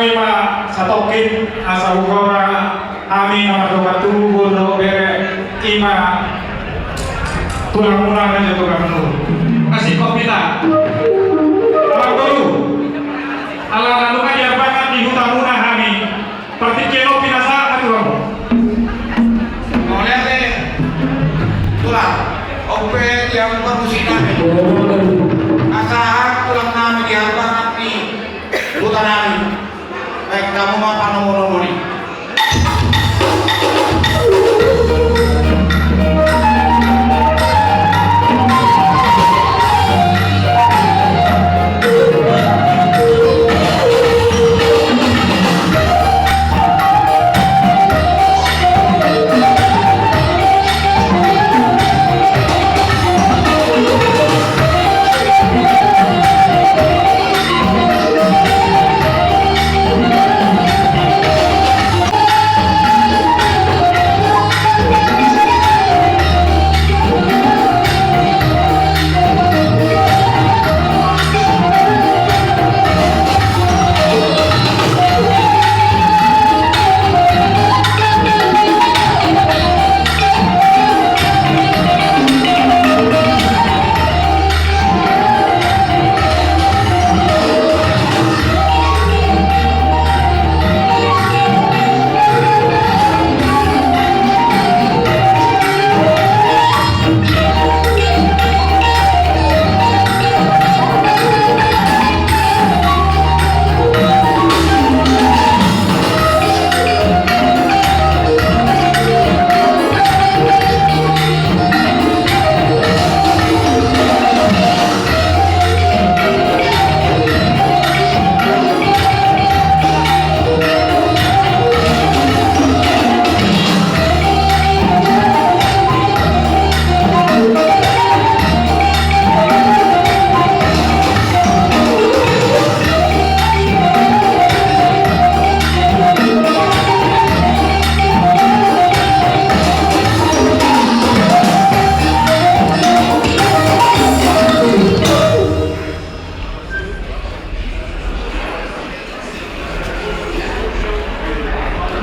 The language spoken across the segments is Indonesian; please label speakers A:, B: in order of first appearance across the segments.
A: kami mah satokin asa ugora kami nomor 27 no bere ima tulang munang aja tuh kamu kasih kopi tak Abang Guru ala lalu ajar banget di hutan munah kami seperti keno pinasa atuh kamu
B: boleh deh tulang ope yang bermusikan asahan tulang kami diharapkan di hutan kami baik kamu mau panomoni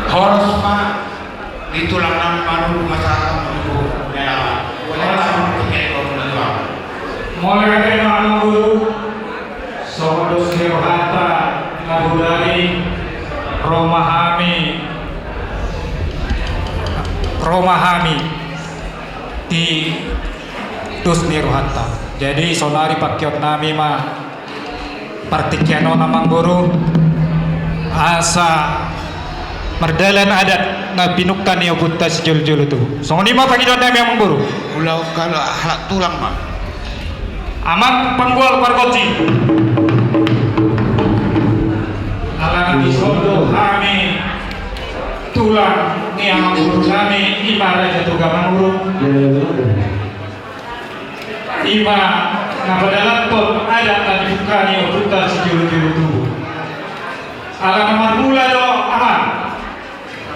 B: Horos ma ditulang nang panu masyarakat menuju nelawan. Boleh sama tiket kalau menuju.
A: mulai dari Abang Guru Sodos Nirhata Nabudari Romahami di Dus Nirhata. Jadi sonari pakiot nami mah partikiano namang guru asa merdalan adat na pinuktan niya butas jul-jul itu. So ni mah pangidon nami amang guru.
B: Ulau kalau halak tulang mah.
A: Amat panggual pargoti. Alang disondo kami tulang ni amang guru kami ibarat jatuh gamang guru. Ima nabadalan pun ada tadi bukani butas jul-jul itu. Alang mula do aman.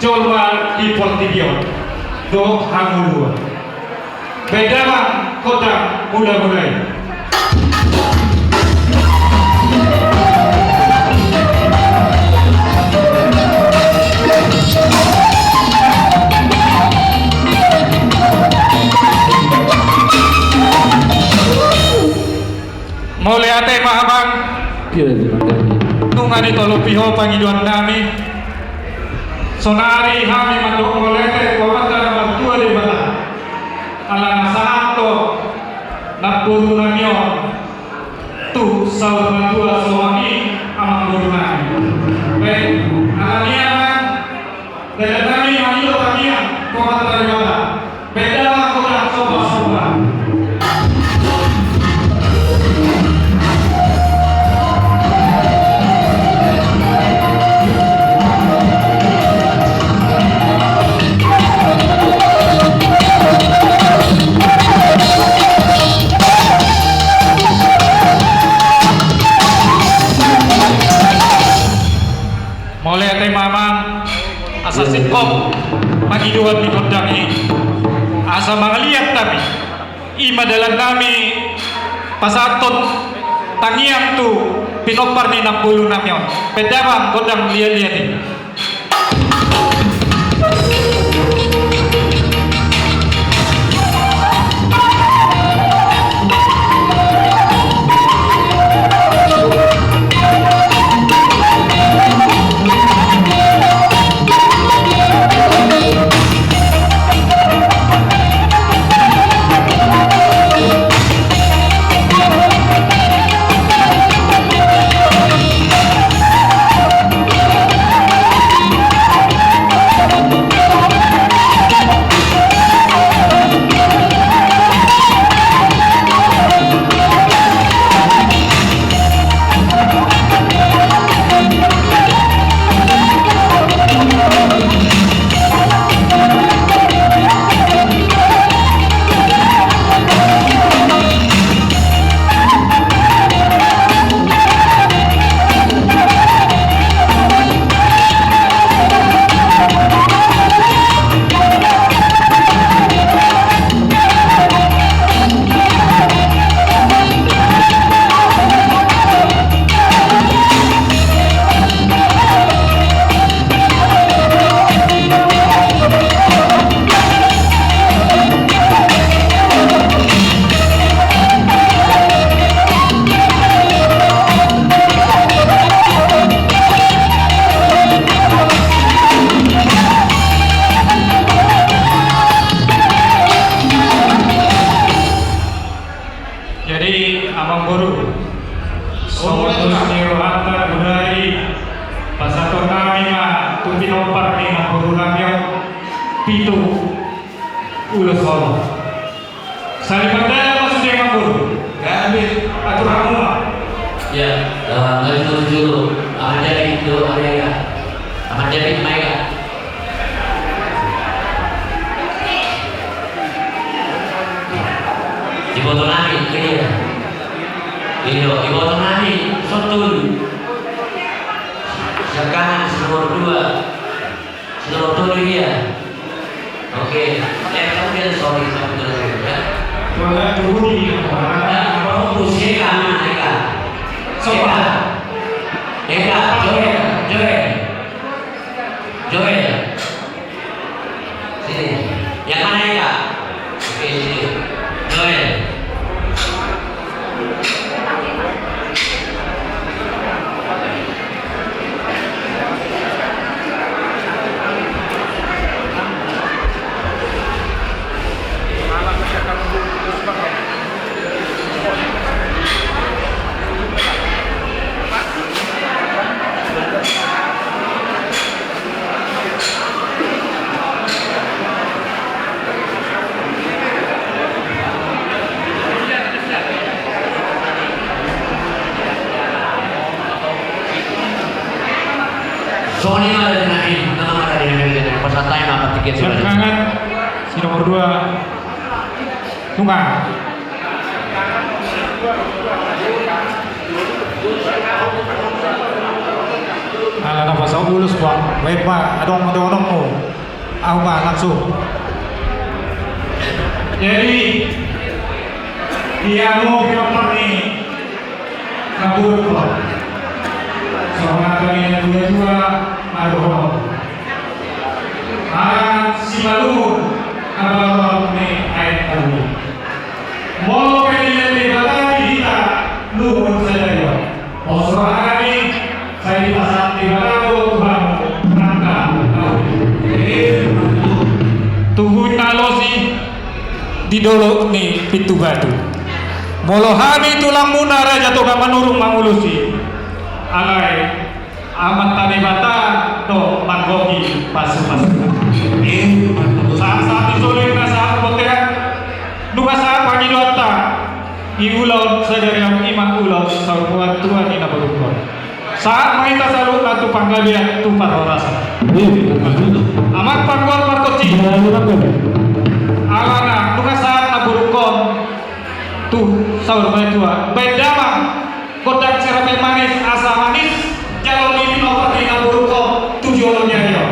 A: Coba di Portibio do hangulua bedama kota muda-mudai mulai ate mahabang tungani tolo piho pangiduan nami sonari kami mandok molete komanda bantua di bala ala sahato nakuru nanyo tu saur bantua suami amang guru nami baik alania dan kami manilo kami komanda di bala beda kota soba-soba. Mulai ate mamang asa sitkom magiduhan di kondang ini asa mangaliat kami ima dalam kami pasatot tangiang tu pinopar ni 66 yon. Pedabang kodang liya-liya ni. Jadi amang guru sobat niro hantar budari pasato kami ma tu pinopar ni ma guru namyo pitu ulos solo salibandaya maksudnya amang guru kami atur hamua
C: ya dari dulu akan jadi itu area akan jadi mereka Iboto namin kaya iboto namin sotul sa kanan sa nomor 2 sa nomor 3 ya oke kamu dia sorry sa betul ya
A: wala tuhuni
C: kalau pusing kanan mereka Eka Joel sini yang mana Eka oke sini Joel Soalnya ada di naik, nama ada di naik, peserta yang dapat tiket sudah.
A: Belakangan si nomor 2 Tunggang. Alah na pasal ulus bang, wait pa, adong mo, ako ba langsung. Jadi dia mau pinopar ni kabur ko. Soalnya kami yang dua maroon. Si Malun abang ni ayat tahu. Mau kalian dibagi kita luhur saja. Osro kami saya dipasang di bawah Tuhan rangka tahu. Tuhun nalosi di dolok ni pintu batu. Molohani tulang munara jatuh ke menurung mangulusi. Alai amat tani bata to manggogi pasu-pasu. Saat itu lena saat potean nuga saat pagi dota iulau sadari yang imam ulau sarpuan tuan ina berukon. Saat main tasalut latu panggabian tumpar rasa. Amat panggol parkoci. Alana nuga saat naburukon tu saur tua. Bedamang kodak serape manis asa manis jalur ini nomor di naburukon tujuannya yo.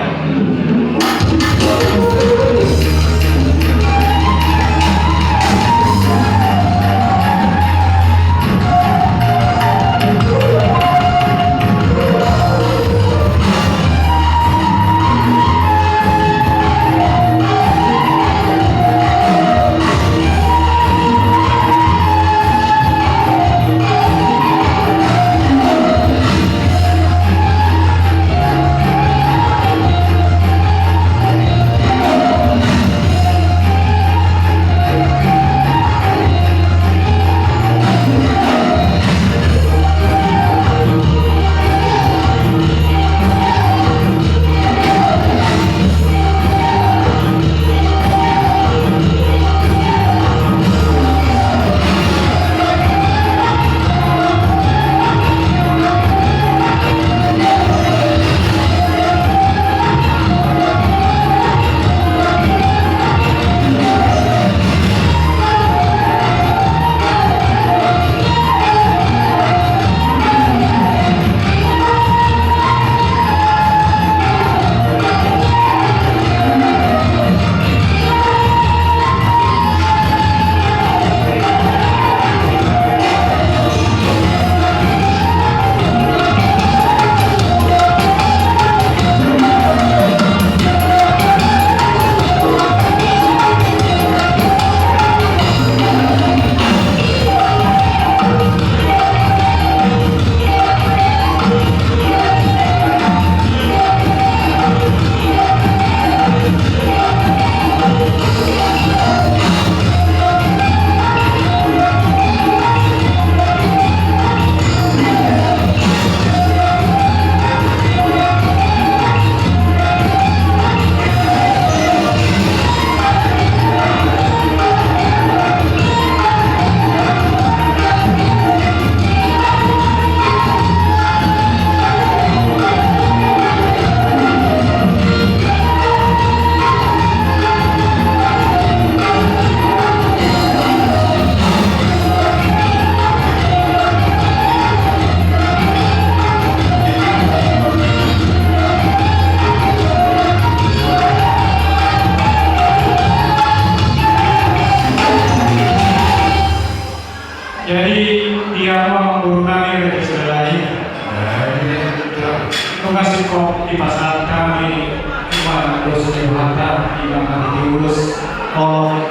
A: skop di pasar kami Iman Dosen Hatta Iman Hati Urus Tolong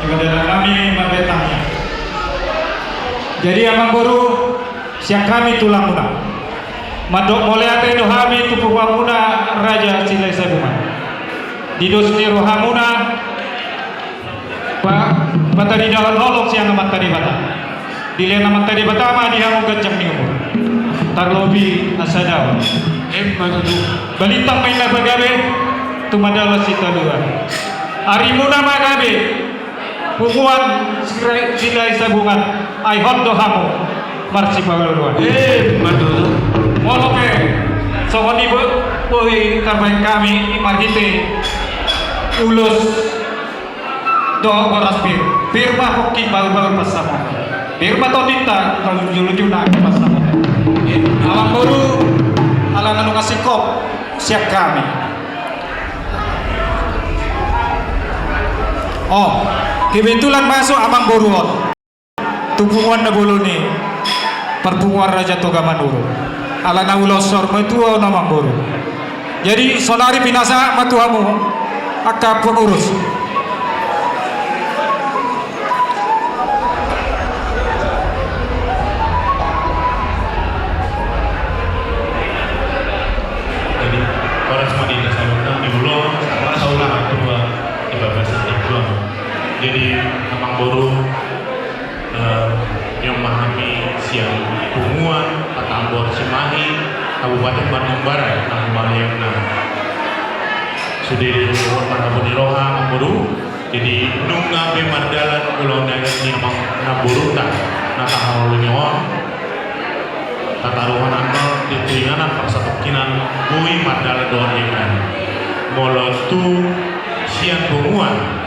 A: Ibadah kami membetangnya. Jadi amang guru siang kami tulang muna madok moleate dohami tupu wamuna raja silai sabungan didosni rohamuna batari dalam holok siang amat tadi bata dilihat amat tadi bata mah dihamu gajang ni umur tarlobi asadaw balitang main bagabe tumadala sita dua arimuna magabe punguan silai sabungan ay hondo hamu marsi paululuan
B: Betul.
A: moloke sohoni boy karbain kami margite ulus do oras bir mah hoki bau-bau pasama bir mah todita kalau julu-julu pasama awang baru ala nanu ngasih kop siap kami oh kebetulan masuk amang boruon tumpungan na bolo ni perpunguan Raja Toga Maduro ala na ulosor metua namang boru jadi sonari pinasa matuamu akak pengurus
D: jadi para semua di desa di Bulong para saulah kedua di Babasan Iqbal jadi namang boru yang memahami siang Punguan, Patambor Cimahi, Kabupaten Bandung Barat, Malayana. Sudah dirumuskan pada Budi Roha Memburu. Jadi nungga bemardalan ulang dagat ni Naburu tak natahal lunyon. Tataruhan anal di tuinganan persatukinan bui madal doan yang molotu siang Punguan.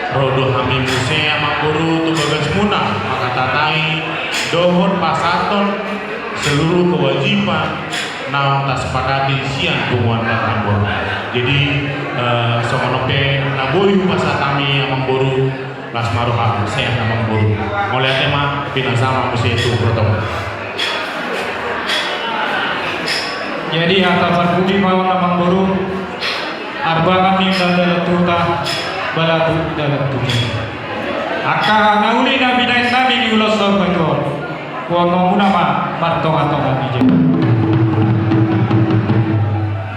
D: Rodo Hamim Musea Makuru tubagas munah maka tatai dohon pasaton seluruh kewajiban naon tak sepakati siang Punguan Patambor. Jadi sokonope naboy masa kami amang boru lasmaruha saya amang boru. Oleh tema pinasama musea itu protokol.
A: jadi hatapan budi mau namang boru arba kami dan tuta balabu dalam tujuh. Aka nauli nabi naik nabi di ulos dor betul. Wono munama martong atong nabi je.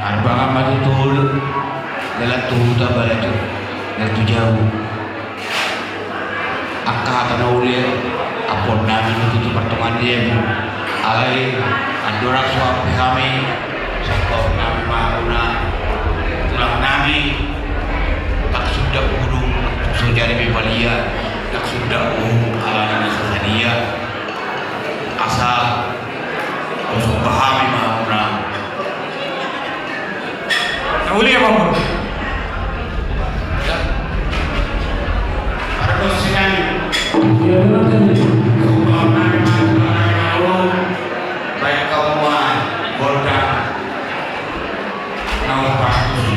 B: Arba kama tutul dalam tuhuta balatu dan jauh. Akka tanaulir apon nabi itu pertemuan dia alai andorak suap kami sakau nabi mauna tulang nabi tak sudah burung sudah di Balia tak sudah ala sasadia asal untuk pahami mauna
A: Nauli apa bro?
B: ada kesian
A: Ya nanti.
B: baik kawan bodak nawa pasti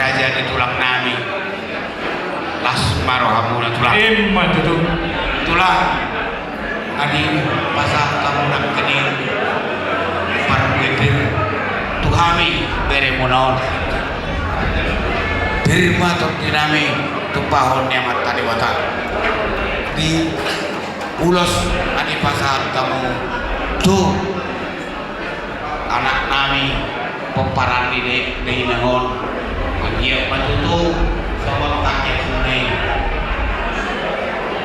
B: kerajaan itulah nami las marohamuna tulang
A: tutup.
B: tulang adi pasal kamu nak kini para pemimpin tuhami bere munaon dirima tok dinami tupahon yang mata dewata di ulos adi pasal kamu tuh anak nami peparan di nangon dia patutu sama kakek sungai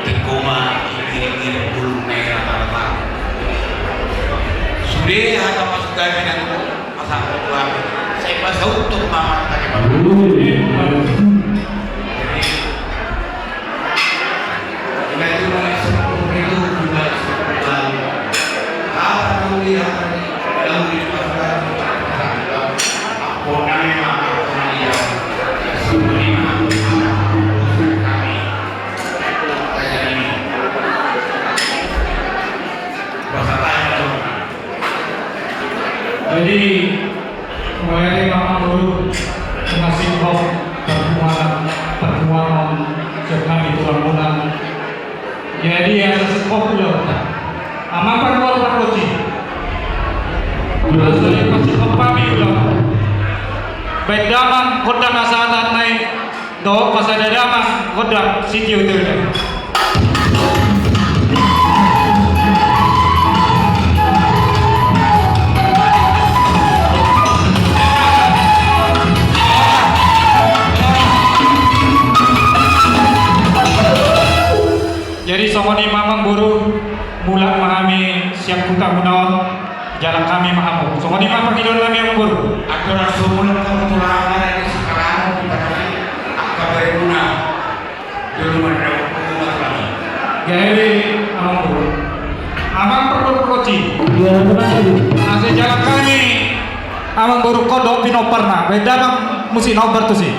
B: di koma kiri-kiri bulu merah rata-rata sudah ada masuk kami dan pasang kedua saya pasang untuk mama tadi
A: Jadi mulai Mama Guru mengasih pertemuan dengan itu rambunan. Jadi ada populer. Ama perluar perloji. Asal pasti kepami ulah. Baik daman kodam asalan naik do pasada daman kodam sitio itu. Jadi somoni Mamang Guru mulai memahami siap kuta gunawan jalan kami mahamu. Somoni Mamang idol kami yang Guru.
B: Aku rasa mulut kamu tulangan ini sekarang kita akan berguna dulu mendapat umat kami.
A: Jadi Mamang Guru, Amang perlu-perluci. Nasi jalan kami Mamang Guru kodok pinoperna. Beda bang mesti nobar tuh sih.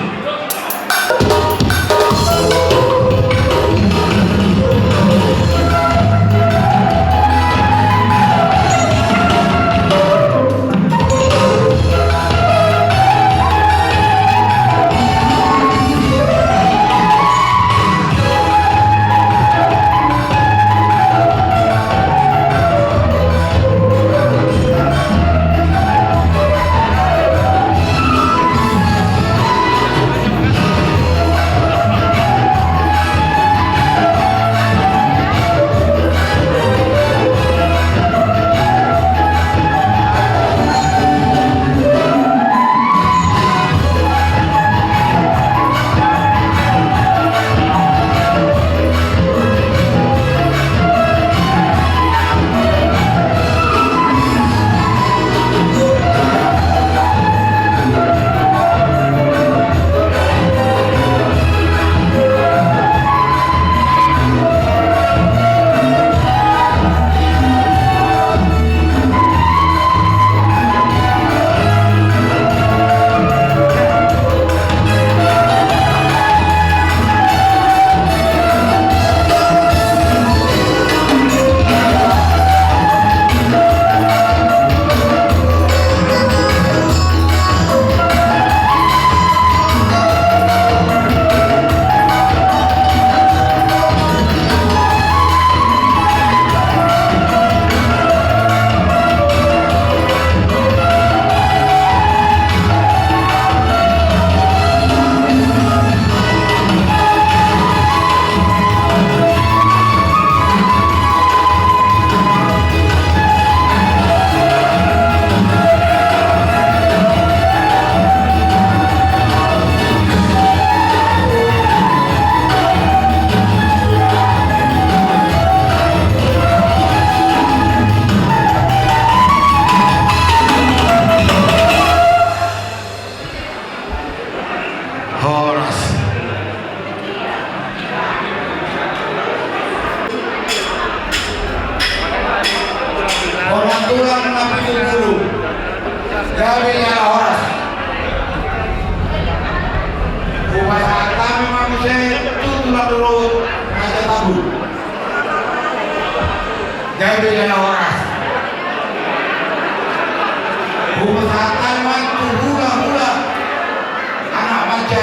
B: Anak macam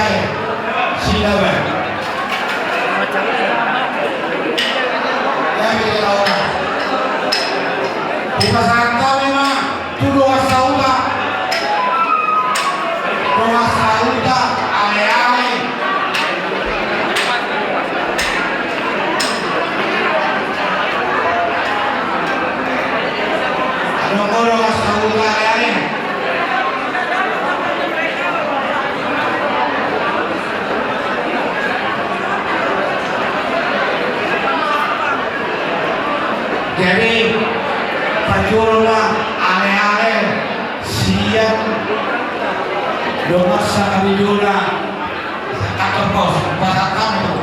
B: Silaban. Kami orang. Bukan sangka memang tu doa sauda. Doa sauda ale-ale. Doa sauda ale-ale. Jadi pajullah ale-ale siap domar sakali jula kantor pos pasar kamu.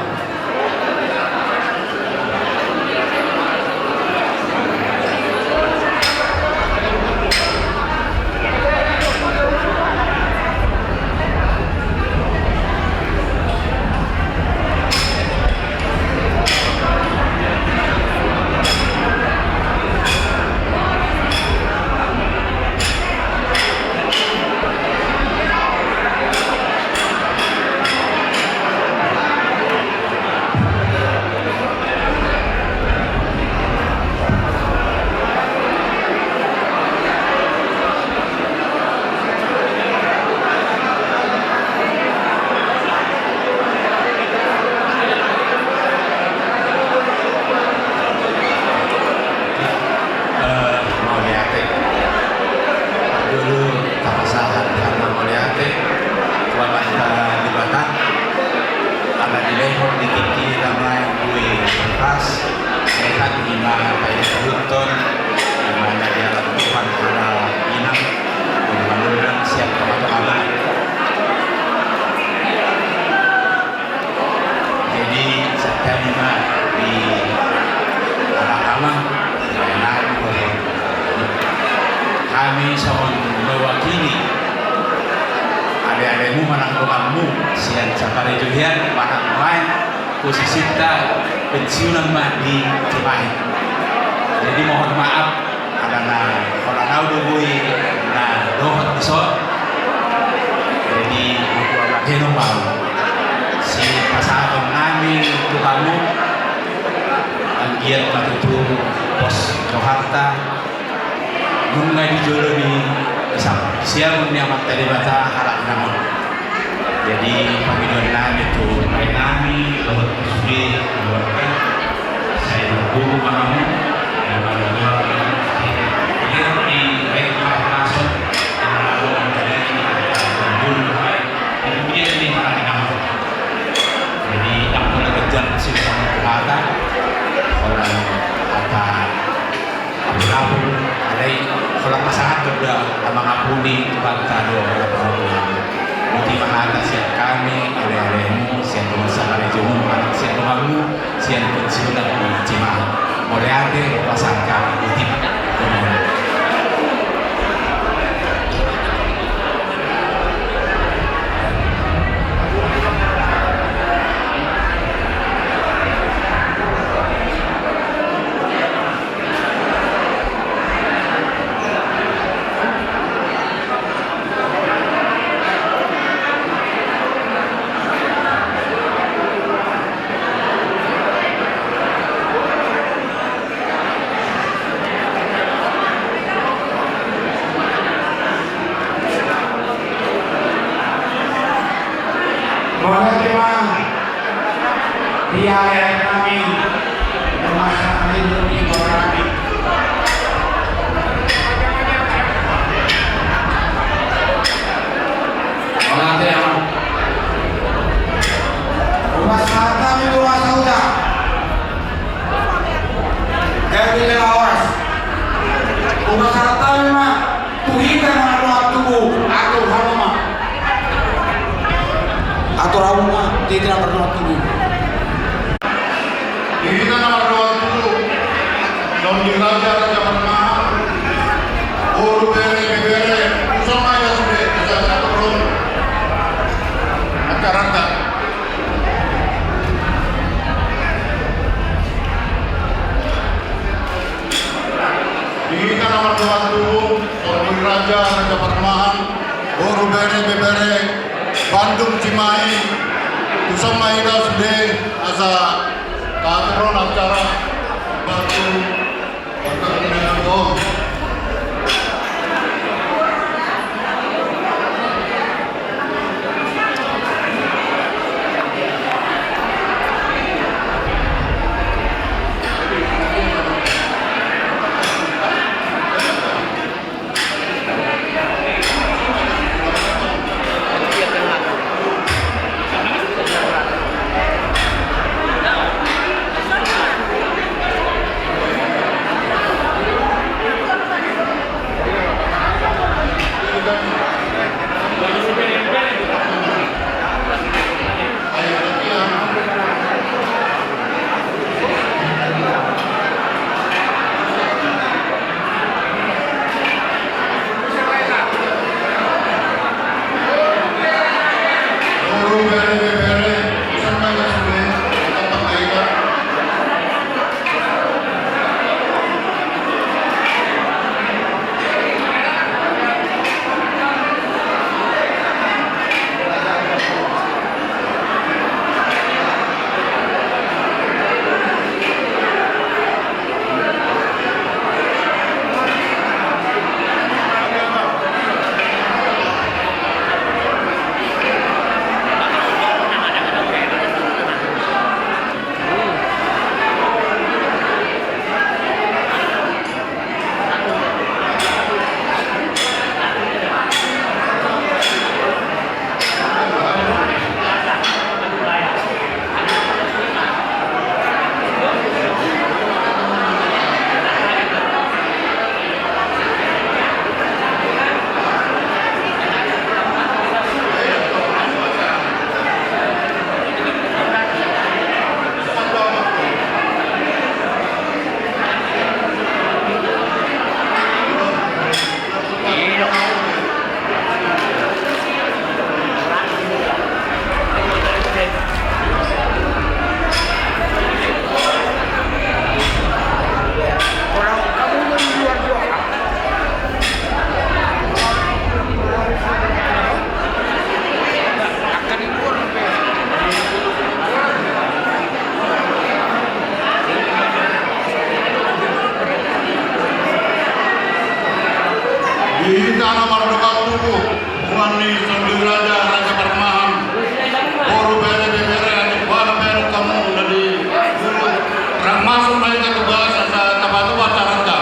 B: Kami sama mewakili adik-adikmu manang kamu sian sakare juhian manang main posisi kita pensiunan mah di Cimahi. Jadi mohon maaf karena orang tahu doi dohot besok. Jadi heno mau si pasangan kami itu kamu anggiat matutu pos Jakarta bunga di jolo di siang niamat tadi bata harap namun. Jadi pagidon namin itu ay nami lewat kusuri keluarga saya berhubung kamu dan keluarga ini di baik langsung yang lalu menjadi dulu kemudian ini harap namun. Jadi yang pernah kejar simpan kata orang kata abu-abu alai kalau pasangan sudah mengapuni Tuhan kado Muti mahata siap kami ale-alemu siap pengusaha rejomu anak siap pengamu siap pensiunan di Cimahi Moreate pasangan kami Muti dia yang kami memasak hidup di kami. Orang yang rumah kami rumah sauda. Kami lewas. Rumah kami mah tuhikan anak tubuh atau hama. Atau rumah tidak berdoa tubuh.
E: Kita nomor 27 Nonji Raja Permana Uru Bere Usama ya sudah bisa turun masyarakat. Kita nomor 27 Nonji Raja Permana Uru Bere Bandung Cimahi bersama ida sudah asa keaturan acara batu perkebunan dong. Di Istana Merdeka Tubuh, Wani Sambil Raja, Raja Permahan, Boru Bere Bere, Adik Bala Bere Kamu, dari Guru, masuk naik ke tugas, asa tabatu wacaranta.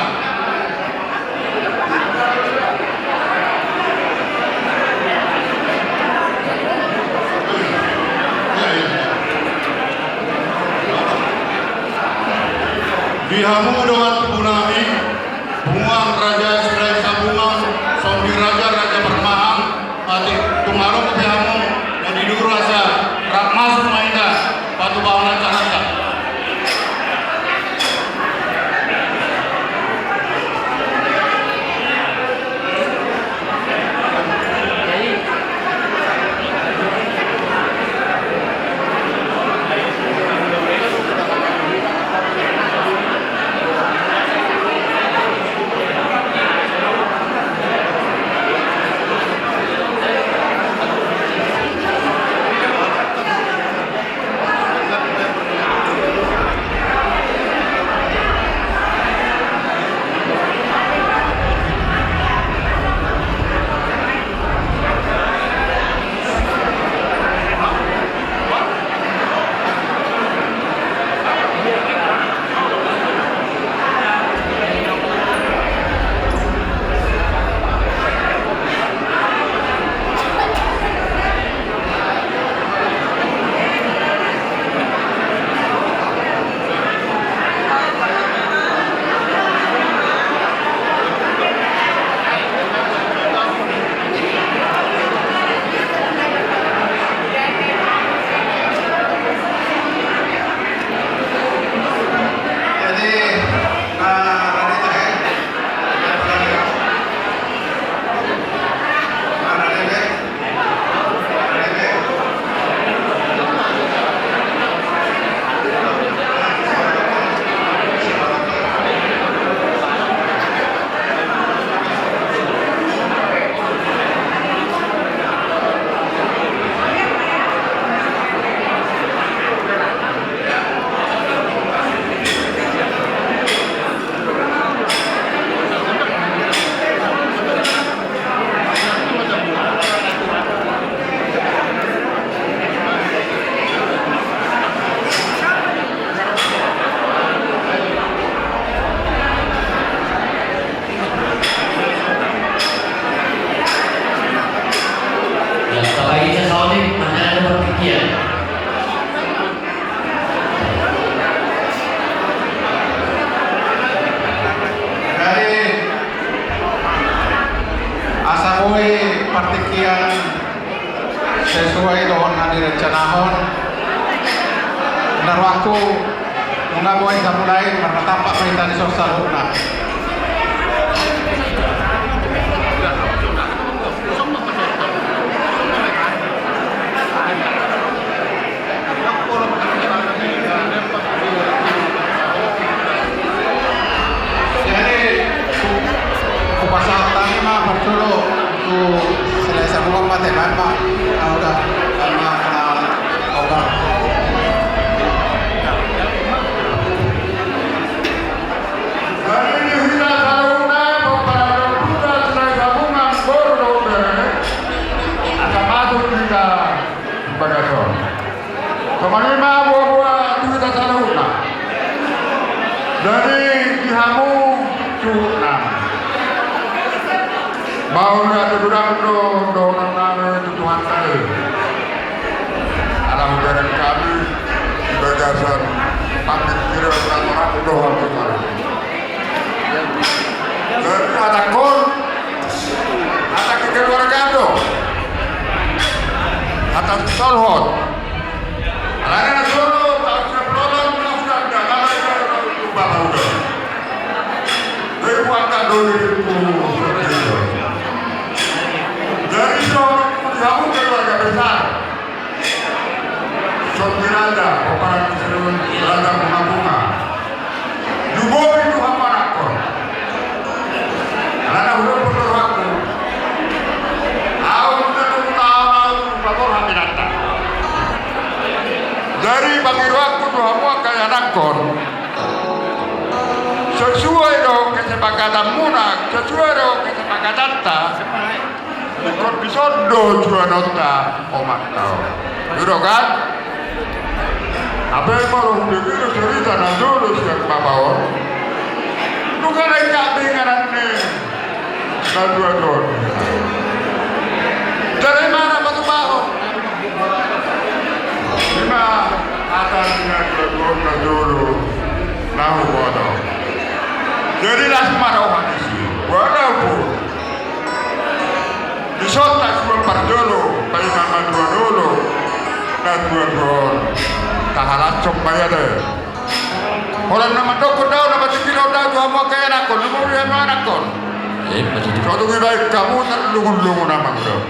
E: Dihamu dengan Tubunami, Bungang Raja Serai Sabungan, Sombi Raja Raja Permahan, Atik Tungaro Kebihamu, dan Didur Rasa, Rakmas Maida, Batu Bangunan Caranta. sesuai dengan direncanakan. Dan waktu nggak boleh mulai karena tampak perintah di sosial hubungan. Pasal tadi mah berculu tu selesai buang mati mama udah karena obat. Hari ini kita tahu para pemuda selesai gabungan berdoa akan masuk kita bagason. Kemanima buah-buah itu kita tahu dari Kihamu Sunan. Mau ada durang do nana itu Tuhan kami. Alam jalan kami di bagasan pamit kira orang doa Tuhan. Dan ada kon, ada keluarga do, ada solhot. Ada solo, ada problem, ada dalam itu baru. Dari warga dulu itu. Dari kamu keluarga besar, Sombirada, orang Israel, Belanda bunga-bunga, Jumbo itu apa nakon? Karena udah betul waktu, awal itu utama lapor hati datang. Dari bagi waktu tu kamu kayak nakon, sesuai dong kesepakatan munak, sesuai dong kesepakatan tak. Ikut bisodo juga nota omak tau, gitu kan? Apa yang mau begitu cerita dulu siap bawa. Lu kan enggak bingung nih, dua. Dari mana batu bahu? Lima atasnya dua dulu, nahu bodoh. Jadi langsung ada orang di sini, walaupun Isota cuma parjolo, pai nama dua dulu, dan dua tahalat coba deh. Orang nama dokter dah, nama cikilo dah, dua mau kayak nakon, lu mau lihat mana nakon? Suatu kali kamu terlungun nama kau.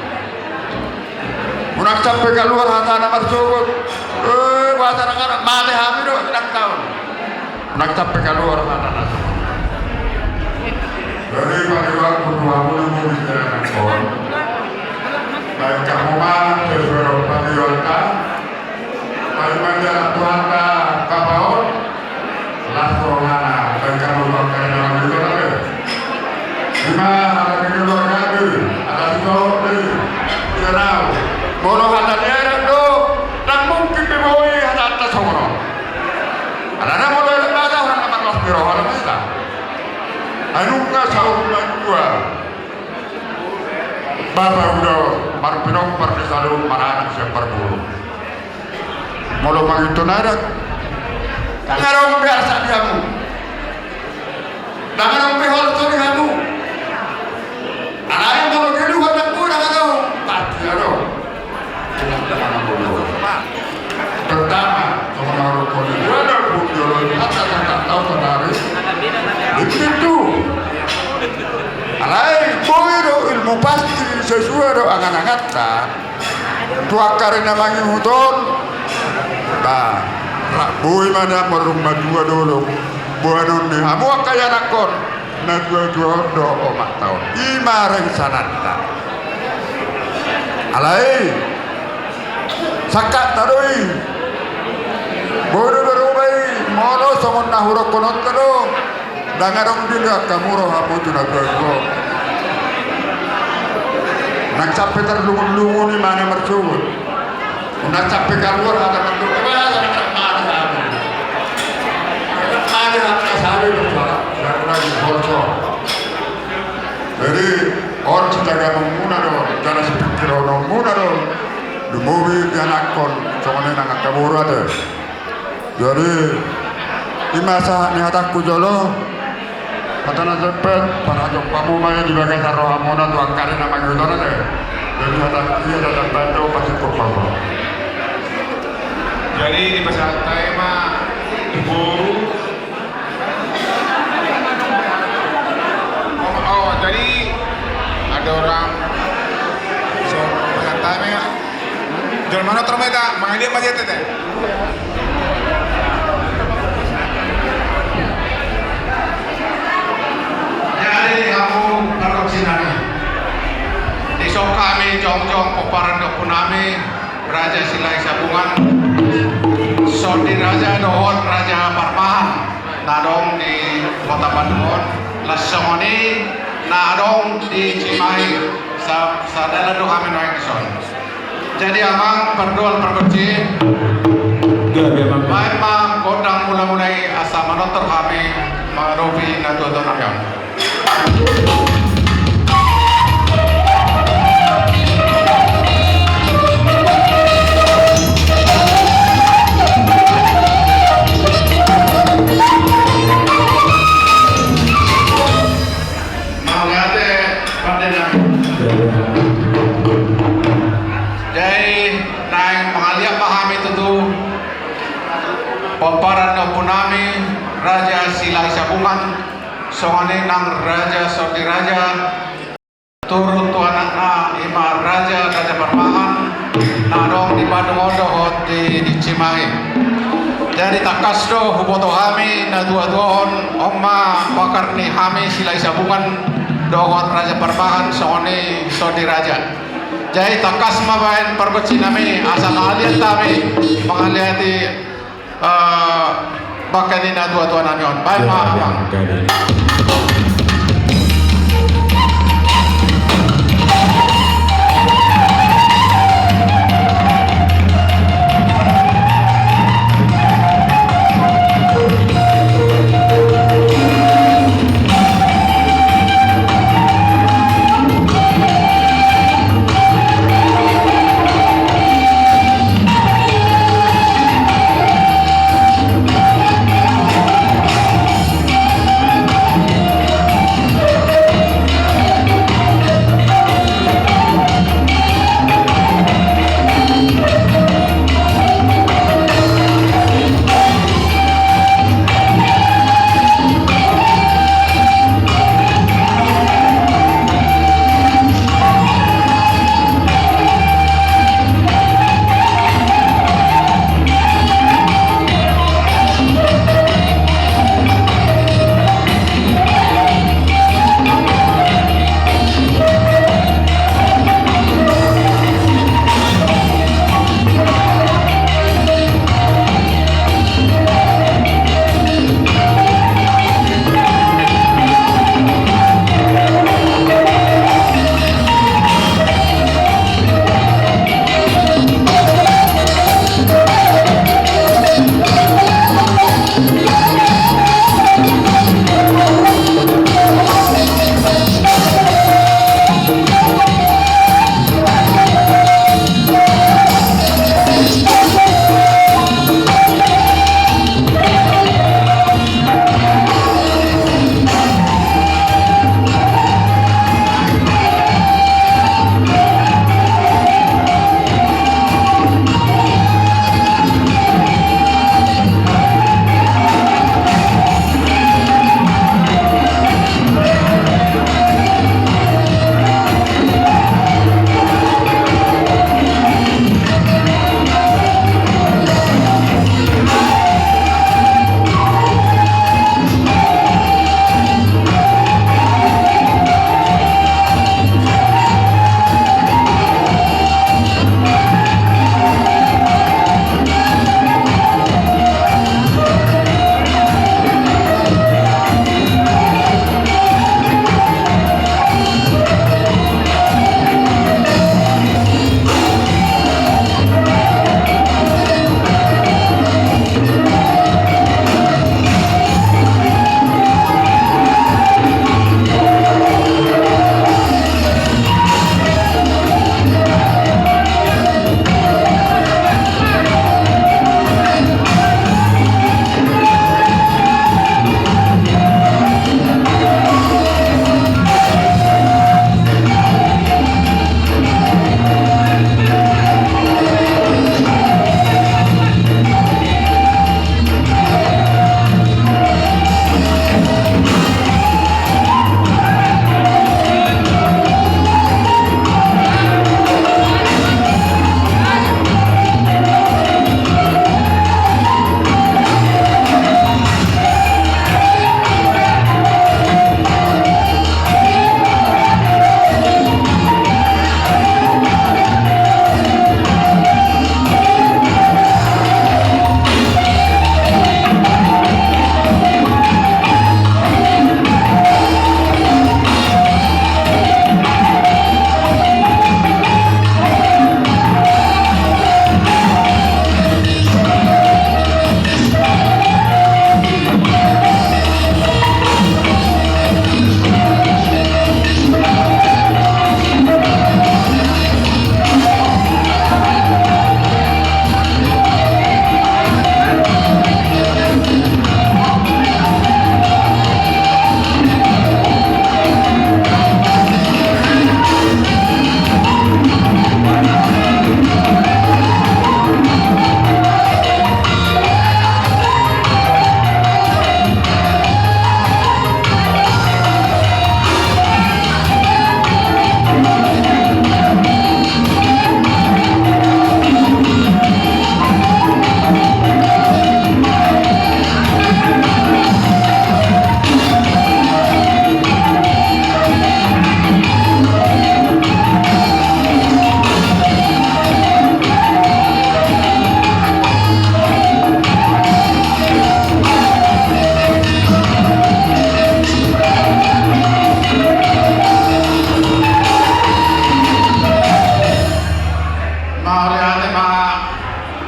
E: Munak sampai keluar hata nama tersebut, bahasa negara mati hamil dua tidak tahu. Munak sampai keluar hata nama. Dari waktu dua puluh bicara nakon. Baik kamu mah sesuai panggilan, baik menjalan Tuhan kapal, langsung mana, baik kamu pakai dalam itu lagi. Lima ada keluarga tu, ada sekolah tu, jangan. Kalau ada daerah tu, tak mungkin dibawa ada atas orang. Ada nama orang ada orang nama kelas biru ada mana? Anu nggak sahur dua. Bapak udah marpinong perdisalu marahan siapa berburu. Mau begitu nada, ngarong biasa diamu, ngarong behol tu diamu. Anak yang mau jadi wadah pun ada, tak ada. Pertama, orang orang kau ada pun jualan, tak tahu tentang itu. Alai boy do ilmu pasti sesuai do angan-angan ta tua karena mangi huton ta rak boy mana merumah dua dulu buanon ni hamu kaya nakon na dua do omak tahun imareng sanata alai sakat tadoi boy do berubah mono somon nahuro konon tado dangarong dia kamuro hamu tu nak go nak sampai terlungun-lungun di mana mercuut nak sampai keluar ada bentuk kemana ada sari bersuara dan lagi bocor jadi orang citaga menguna dong jangan sepikir orang menguna dong di mobil dia nakon soalnya nak kabur ada jadi di masa ni hataku jolo Patana cepet, para jok kamu maya juga kita roh amona tuang kari nama kita nade. dan ia datang tanda pasir perpapa.
F: Jadi di pesawat tema guru. Jadi ada orang so pesawatnya jual mana termeta mengalir aja teteh.
B: Jadi kamu berkot sinari. Isok kami jong-jong peparan kepunami Raja Silai Sabungan Sondi Raja Dohon Raja Parmahan Nadong di Kota Bandung Lesongoni Nadong di Cimahi Sadala do kami noeng son. Jadi amang berdoa perkecil baik mang kodang mulai asa manotor kami marofi nado namion. Paparan Punami Raja Silai Sabungan Songane nang Raja Sordi Raja turut tuanakna Ima Raja Parmahan nadong di Bandung Odohot di Cimahi. Jadi takasdo huboto kami na dua-duahon Oma Bakarni Hami Silai Sabungan dohot Raja Parmahan Songane Sordi Raja. Jadi takas mabain perbecinami asal aliat kami mengaliati bakal ini dua-dua namion. Baik maaf.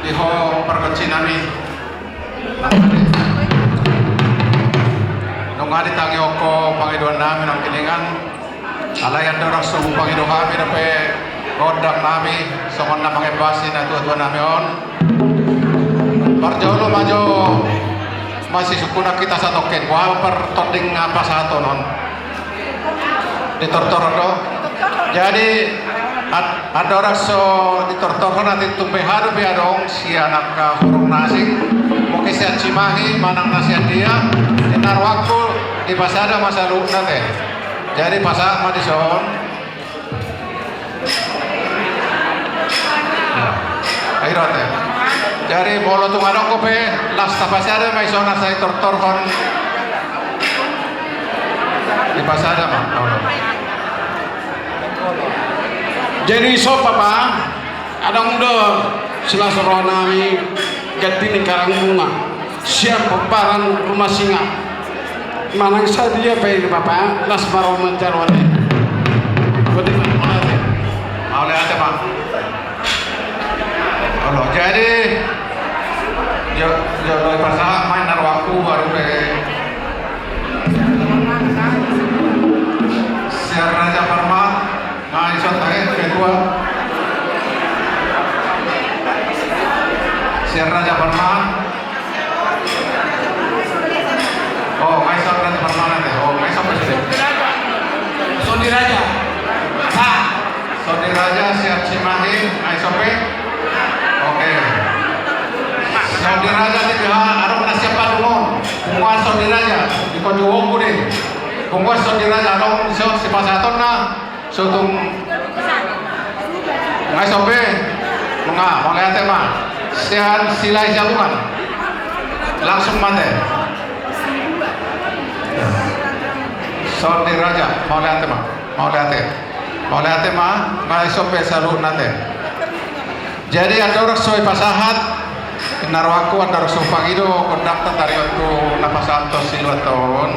B: iho perkecil nami nung hari tangi oko pangiduan nami nang kiningan alayan dorang suhu pangiduan kami dape kodam nami songon na mangibasi na tuwa-tuwa nami on parjolo majo masih sukuna kita sa token wah pertonding apa satu non ditortor do jadi ada orang so ditortor nanti tumpehado biadong si anak hurung nasi mungkin si Cimahi manang nasian dia dinar waktu di pasada masa lu nanti jadi pasar madison ayo teh jadi bolo tu ngadong kope las tapasada mai sona saya tortor kon di pasada mah
G: jadi so papa adang do sila soroh nami gati ni karang bunga siap pemparan rumah singa manang sadia baik papa las maro mencarwane betul mana teh
B: oleh ada pak kalau jadi yo dari pasar main narwaku baru be siar Raja Parmat nah iso teh kedua siar Raja Parmat oh iso Raja Parmat teh oh iso presiden
G: Sodi Raja
B: Sodi Raja siap Cimahi iso pe oke Sodi Raja di pihak arung nasiap padungon kumuan Sodi Raja di kojuwong ku deh kumuan Sodi Raja arung si pasaton na sutung ngai sobe nga mulai ate mah sehan silai jabungan langsung mate Sodi Raja mulai ate mah ngai sobe salu nate jadi ada orang soy pasahat narwaku ada orang sopangido kondak tari waktu napasanto siluaton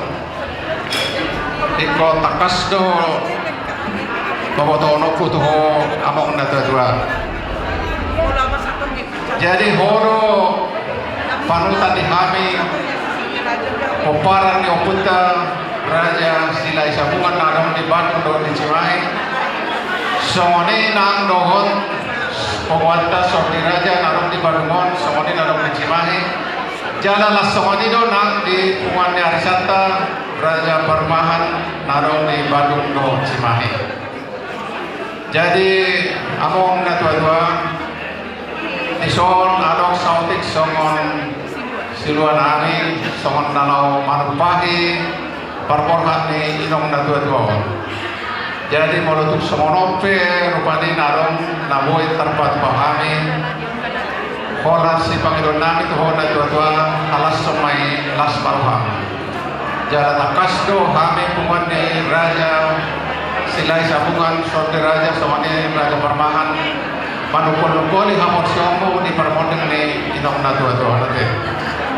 B: iko takas do babotono ku tuh among na dua jadi horo panutan di kami koparan di oputa Raja Silai Sabungan nadong di Bandung do di Cimahi songoni nang dohon penguatan Sodi Raja nadong di Bandungon songoni nadong di Cimahi jalalah songoni do nang di Pungan di Arisata Raja Permahan nadong di Bandung do Cimahi jadi among na dua ison adong sautik songon siluan ani songon nanau manupahi parporhat ni inong na dua jadi molutuk songonope rupani narong naboy terpat pahami hola si Panginoon namin to hola dua alas somay las parham jala takasdo kami puman ni Raja Silai Sabungan Sodi Raja somani Raja Permahan manupol-nupoli hamor siomo di permodeng ni inong na dua nanti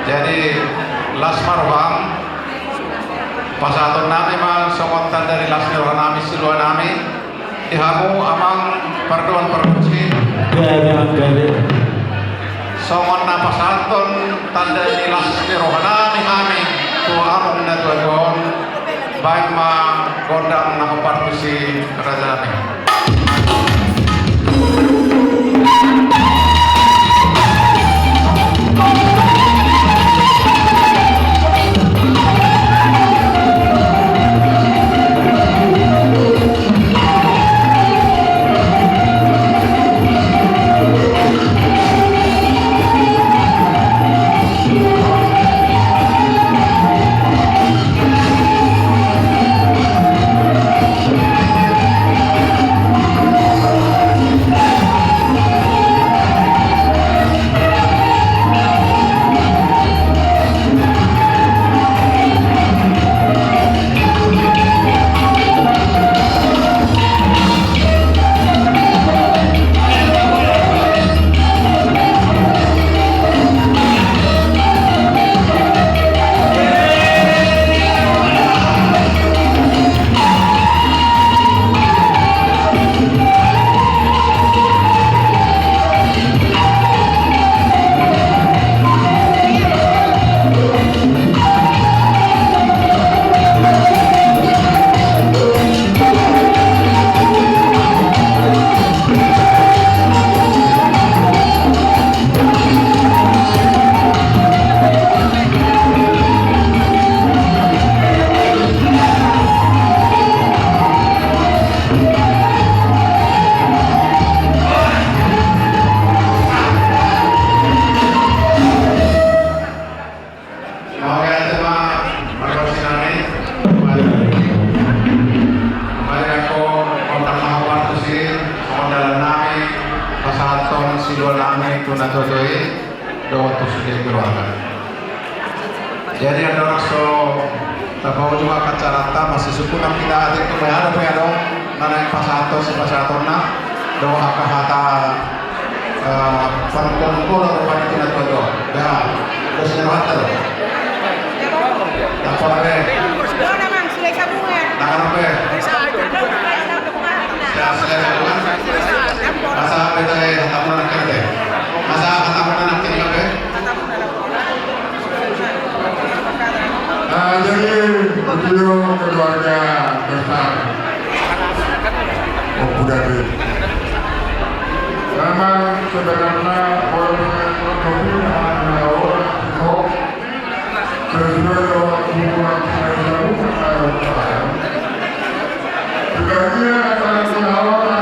B: jadi las parham pasaton nami mal somontan dari las parham nami siluan nami dihamu amang perduan perkunci somon na pasaton tanda di las parham nami kami tu among na dua baik ma kodam na partusi Raja nami
G: waktu sudah berwarna. Jadi ada orang so tahu juga kacarata masih suku nam kita hati itu bayar dong mana yang pasato si pasatona doa hata parangkul atau panitia itu ya terus nyerahkan apa lagi nah apa masa beda tamu nak kerja masa tamu nak kerja
E: Jadi beliau keluarga besar Opudade. Memang sebenarnya orang sesuai hubungan saya Sebenarnya akan mengawal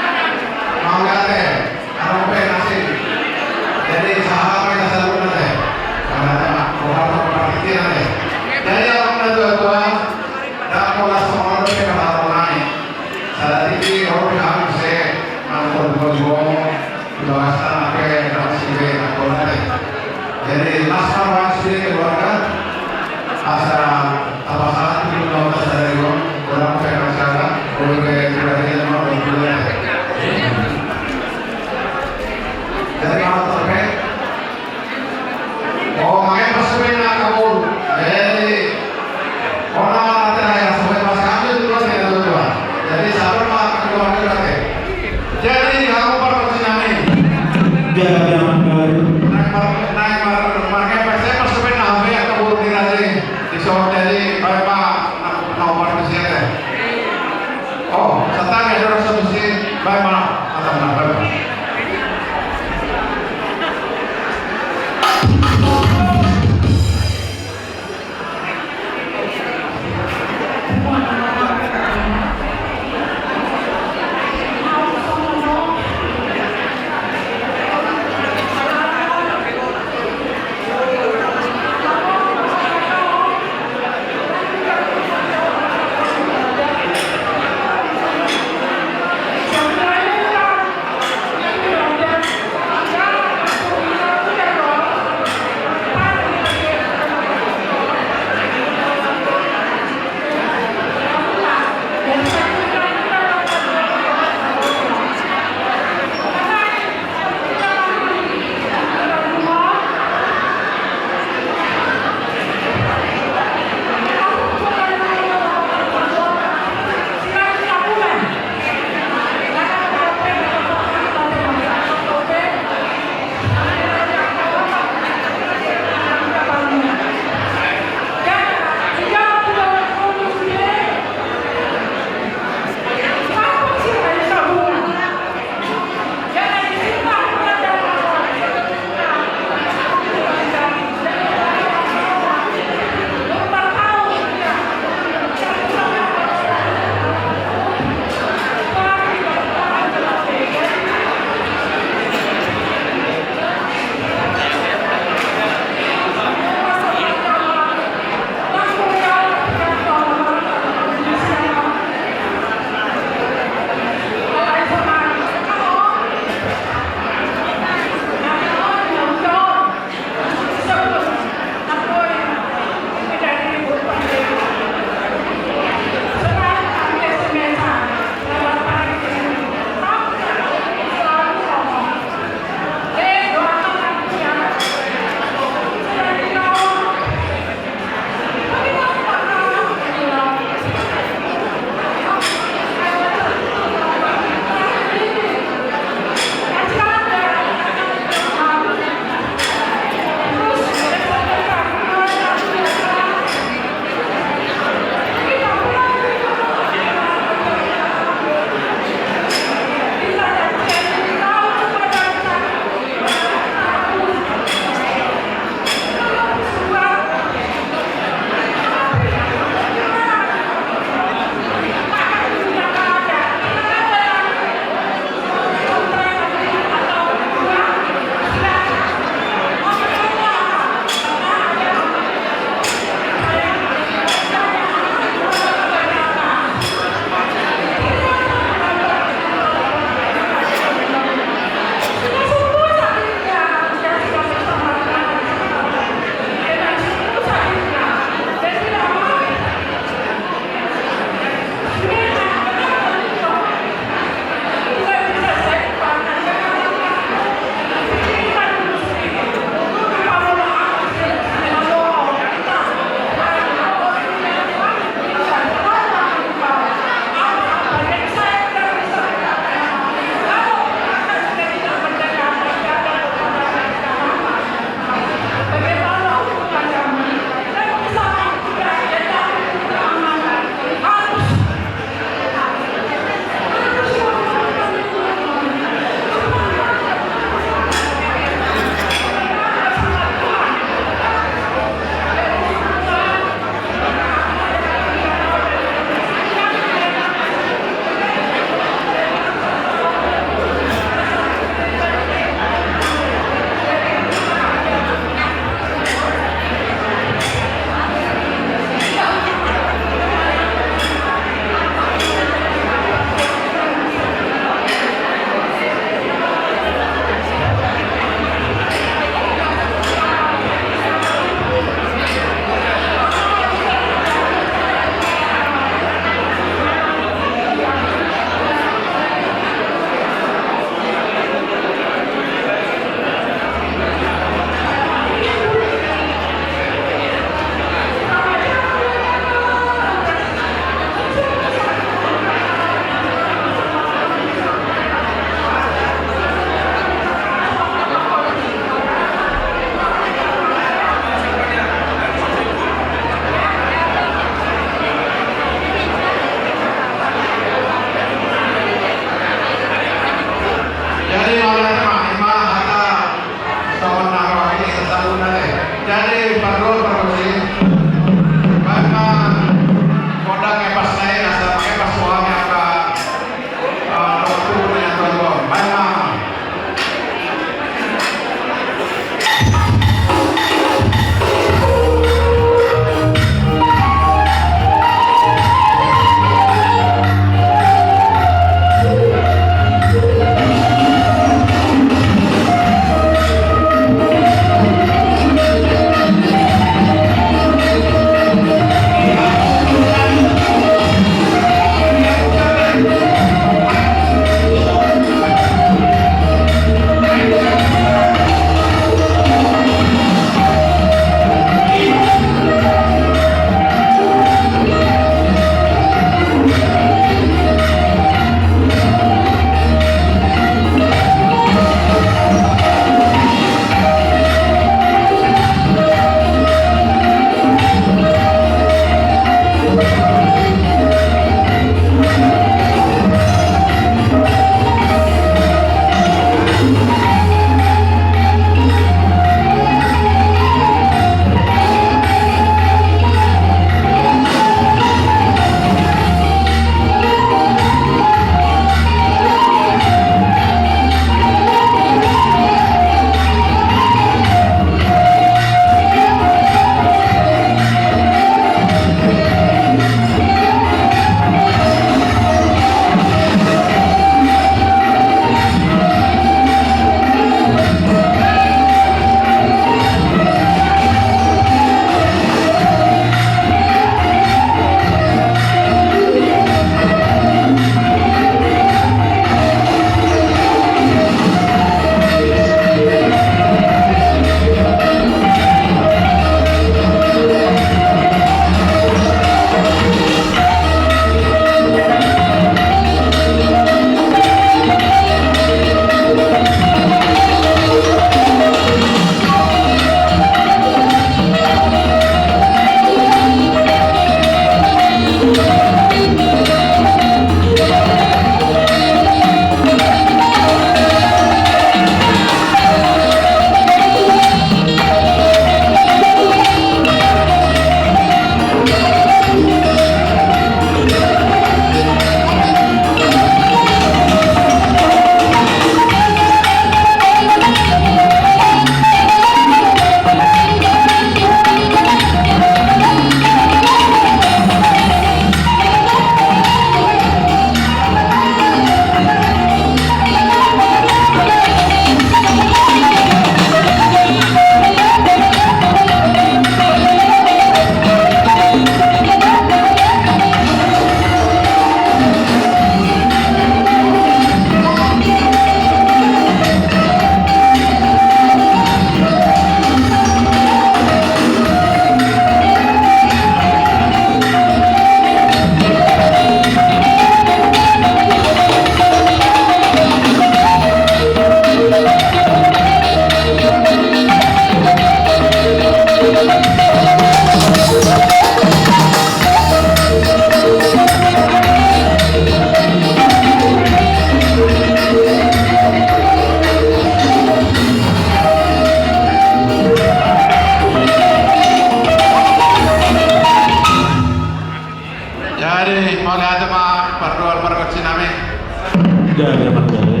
D: Gari amat gari.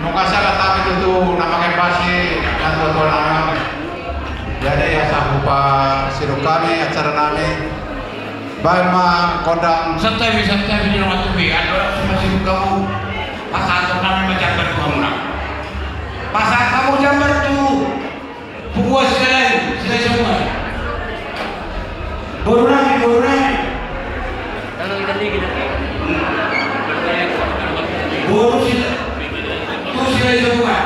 B: Mukasa kata itu nama kepasi dan tuan anak. Jadi ya sahupa siru kami acara nami. Baima kodang.
H: Santai di rumah tuh ada orang sama siru kamu. Pasal kami macam berkuasa. Pasal kamu jambar tuh. Puas sekali semua. Baru nami. Baru sila. Tuh sila semua.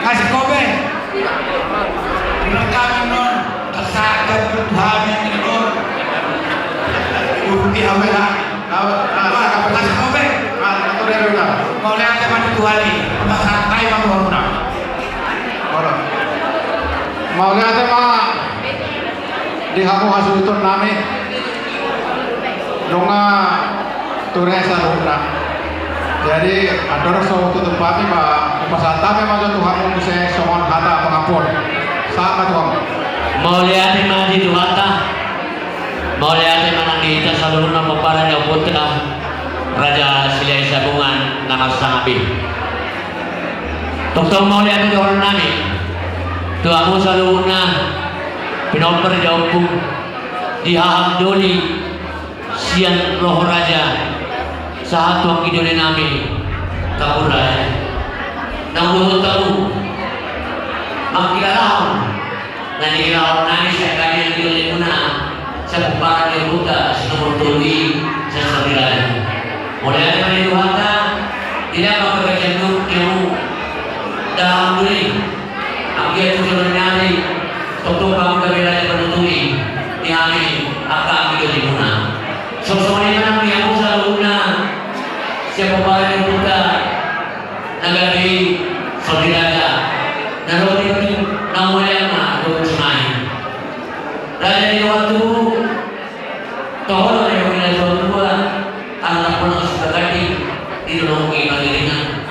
H: Kasih kobe. Mereka non tersadar Tuhan yang non. Bukti awal. Kasih kobe. Mau lihat teman Tuhan ini. Santai mau orang.
B: Mau lihat mah di hamu hasulutun nami. Donga turesa lura. Jadi ada orang tutup kami pak pasal kami masuk Tuhan mengusai soal kata pengampun sama Tuhan.
C: Mau lihat mana di Tuhan mau lihat mana di kita selalu nama para putra Raja Silai Sabungan nama Sangabi. Tong mau lihat di orang nami Tuhanmu selalu pinomper jauhku dihaham doli sian roh raja saat tuang idole nami kapurai namun tahu makilalaw nanilalaw nami sa kanyang idole muna sa kumparan ng Buddha sinumutuli sa sabilan mula na maniluhata nila mapagkajandok yung dahang duli ang gaya sa nangyari totoo pa ang kabila na panutuli ni amin ang idole muna so naman ang niya mo sa luna siapa paling muda negari saudara narodi namanya do semai raja di waktu tohol yang mulai dua anak pulang sekali di dalam keinginan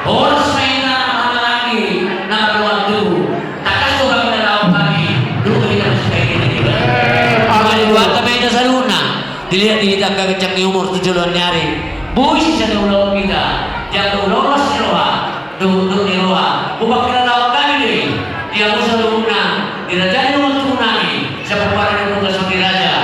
C: harus mainan mana lagi nak waktu takkan tuh kami dalam kami dulu kita sebagai ini awal waktu meja saluna dilihat di tangga kecang umur 7 hari buis sa ulo kita jangan ulo mas niroha duduk niroha upang kinalaw kami din dia mo sa luna dinadyan yung mga tunami sa paparan ng mga sa raja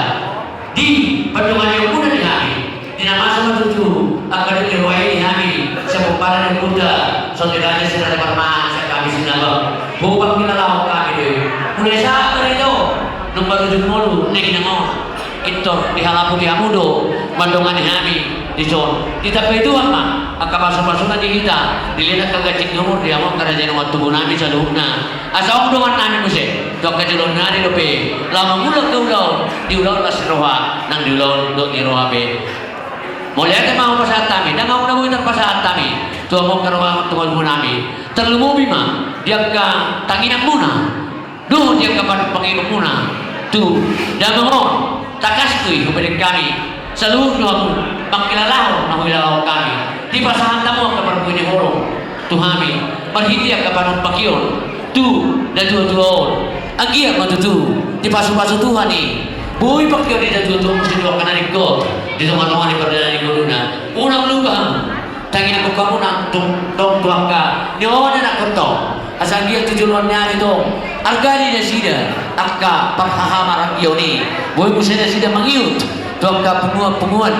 C: di patungan yung muna ni kami dinamasa matutu ang kanong nirohay ni kami sa paparan ng Buddha sa raja sa nalaparmaan sa kami sinabang upang kinalaw kami din mula sa akin ito nung marunong mo na ginamon ito dihalapo di amudo mandungan ni kami dison. Kita peduan mah angka masuk-masukan di kita dilihat kagacing umur dia mau kerajaan waktu nami saluhna asal dengan nami muse dok kejulon nari dope lama mulak di ulang las roha nang di ulang do di roha be mulai ke mau pasat kami dan mau nabuin pasat kami tuh mau keroha tuan nami terlumubi mah dia ke tanginan muna duh dia ke pangilum muna tuh dan mau takastui kepada kami seluruh aku pangkilalau nahuilalau kami di pasangan tamu ke perbuini horong tuhami marhitia ke panong pakion tu dan dua-dua agia matutu di pasu-pasu Tuhan ni bui pakion di dan dua-dua mesti dua kanan ikut di teman-teman di perdana di guluna unang lubang tangin aku kamu nang tong tuangka nyawa nak kotok asal dia tujuan nyari dong argani dan sida akka parhahamar agion ni bui musim dan sida mengiut tuangka penguan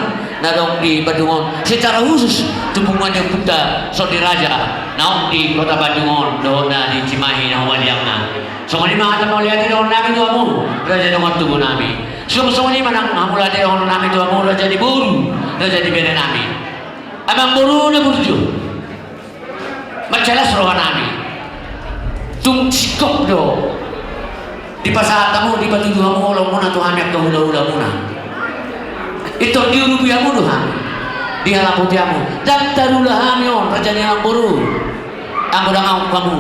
C: nadong di Bandungon secara khusus tumpungan yang Bunda Saudi Raja naong di kota Bandungon doon na di Cimahi na huwaliyang na so kung mga tamauliati doon namin doon mo raja doon tubo namin so kung mga hamulati doon namin doon mo raja di Buru raja di Bere namin amang Buru na burjo macalas rohan namin tung sikop do di pasata mo di patuduhan mo ulang muna tuhan yang kahula-hula muna itu diurubiamu Tuhan di halam putiamu dan tarulah hamion rajanya amburu angurang kamu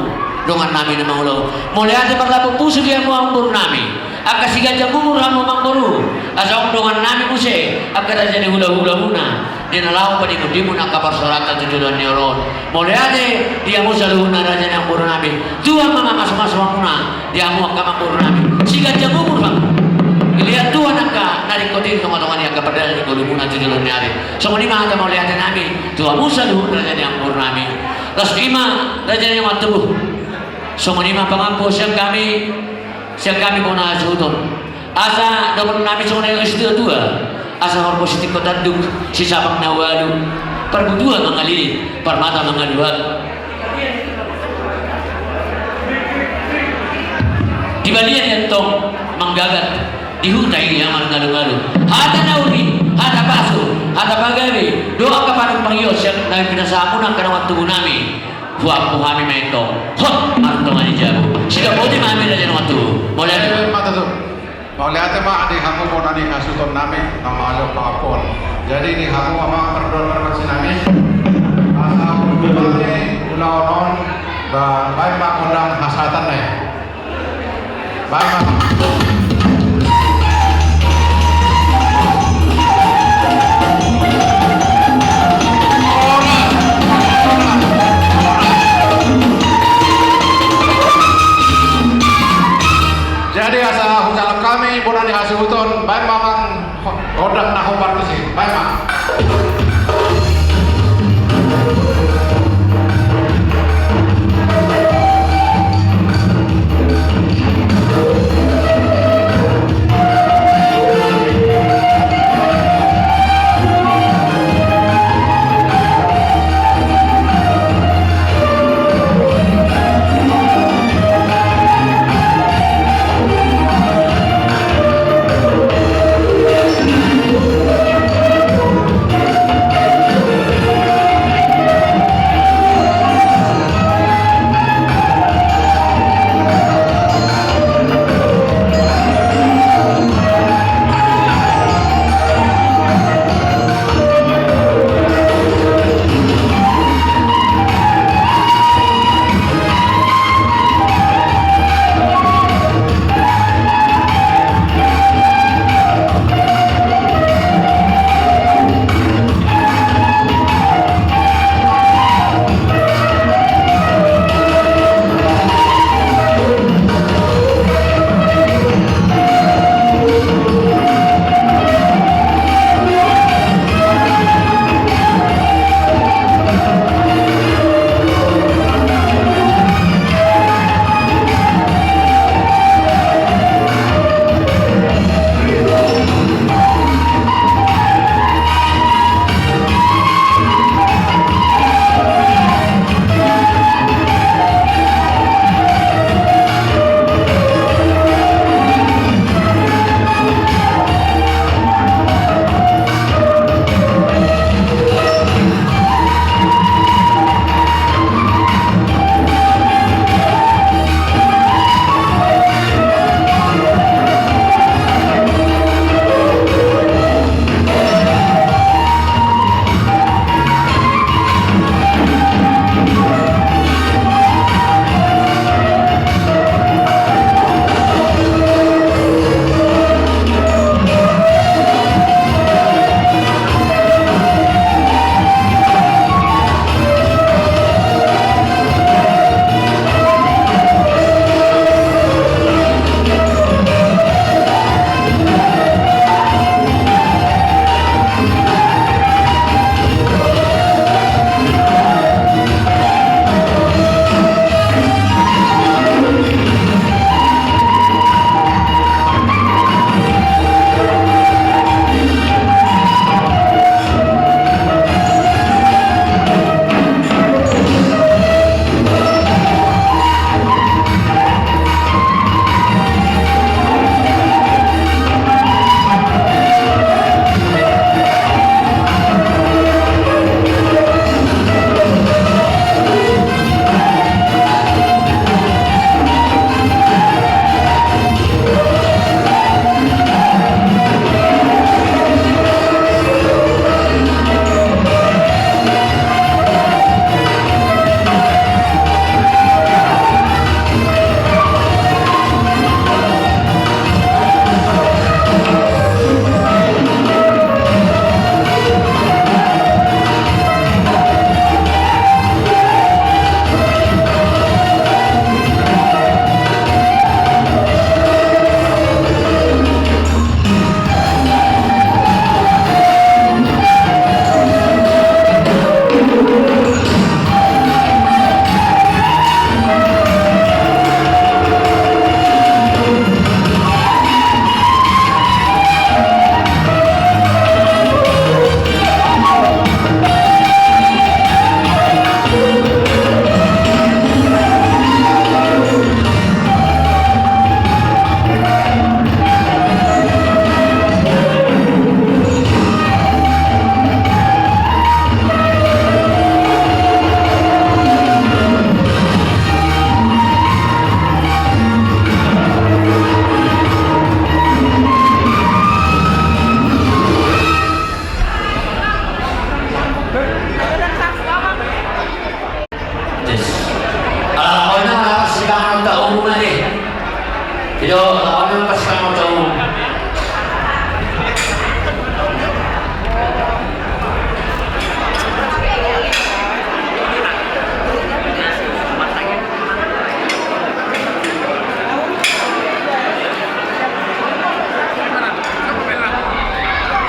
C: dengan nami nama ulau mulai ada berlaku pusu dia mu amburu nami akan si gajah mumur hamu amburu asal dengan nami muse akan rajanya hula-hula muna di nalau pada imudimu nak kapar salatan tujuan nyoron mulai ada dia mu saluhuna rajanya amburu nami Tuhan mama masuk-masuk muna dia mu akan amburu nami si gajah mumur hamu lihat Tuhan angka dari kodir teman-teman yang kepada dari kolumna tujuan hari. Semua ini mah mau lihat nami. Tuhan Musa dulu raja yang purnami. Las lima raja yang matuh. Semua ini mah pengampu siang kami kona sudon. Asa dapat nami semua yang istilah dua. Asa hormon positif kota duk si sabang nawalu. Perbudua mengalir, permata mengaluan. Di balian yang tong menggagat. Dihutai yang ngalu-ngalu hada nauri hada pasu hada pagawi doa kepada pangyos yang dari pinasamu nang kana waktu nami buat kami meto hot martongan jabu sila podi mami raja waktu boleh
G: mata tu boleh ada mak di hamu pun ada kasuton nami nama alo pakapol jadi di hamu ama perdon permasin nami asal berbagai ulang-ulang baik mak undang hasatan nih baik mak jadi asa hujan kami bukan dihasil hutan baik mamang hodang nak hobar sih baik mak
C: Ako na nakapasikangan ng taong muna eh. Ito, ako na nakapasikangan ng taong.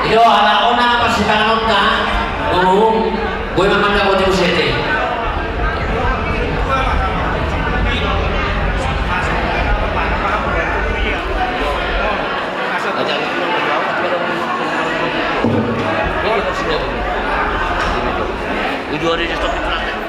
C: Ito, ako na nakapasikangan ng taong. Gue memang gak mau tidur sete. Juara di stop di belakang.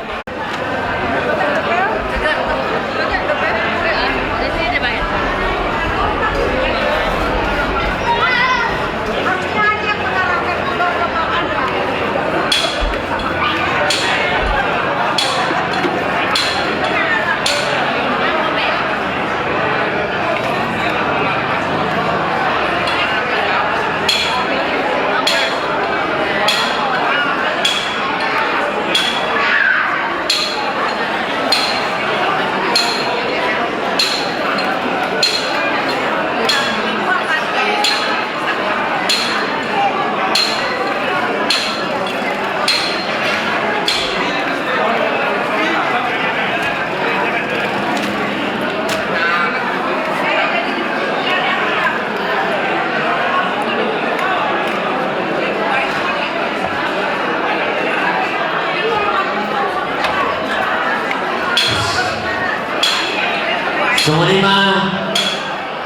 C: Sumunima,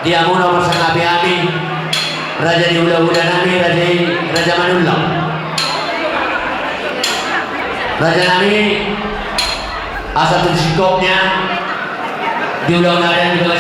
C: dia muna persahabat kami, Raja di ula-ula nami, Raja Manullah. Raja nami, asal tuh sikopnya, di ula-ula dan juga